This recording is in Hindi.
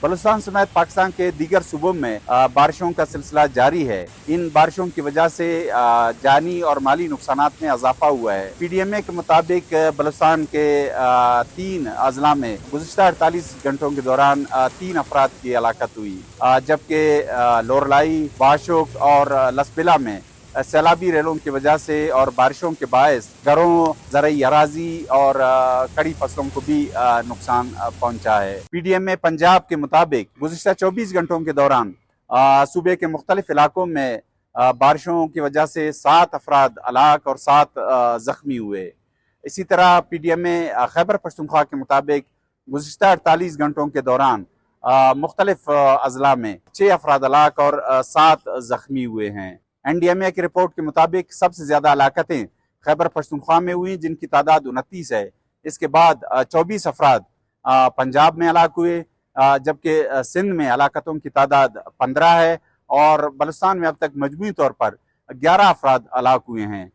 बलूचिस्तान समेत पाकिस्तान के दीगर सूबों में बारिशों का सिलसिला जारी है। इन बारिशों की वजह से जानी और माली नुकसानात में इजाफा हुआ है। पीडीएमए के मुताबिक बलूचिस्तान के 3 अजला में गुज़िश्ता 48 घंटों के दौरान 3 अफराद की हलाकत हुई, जबकि लोरलाई, बाशुक और लसबिला में सैलाबी रेलों की वजह से और बारिशों के बायस घरों, ज़रई अराजी और कड़ी फसलों को भी नुकसान पहुंचा है। पीडीएमए पंजाब के मुताबिक गुज़िश्ता 24 घंटों के दौरान सूबे के मुख्तलिफ इलाकों में बारिशों की वजह से 7 अफराद हलाक और 7 जख्मी हुए। इसी तरह पीडीएमए खैबर पख्तूनख्वा के मुताबिक गुज़िश्ता 48 घंटों के दौरान मुख्तलिफ अजला में 6 अफराद हलाक और 7 जख्मी हुए हैं। एनडीएमए की रिपोर्ट के मुताबिक सबसे ज्यादा हलाकतें खैबर पख्तूनख्वा में हुई, जिनकी तादाद 29 है। इसके बाद 24 अफराद पंजाब में हलाक हुए, जबकि सिंध में हलाकतों की तादाद 15 है और बलूचिस्तान में अब तक मजमूई तौर पर 11 अफराद हलाक हुए हैं।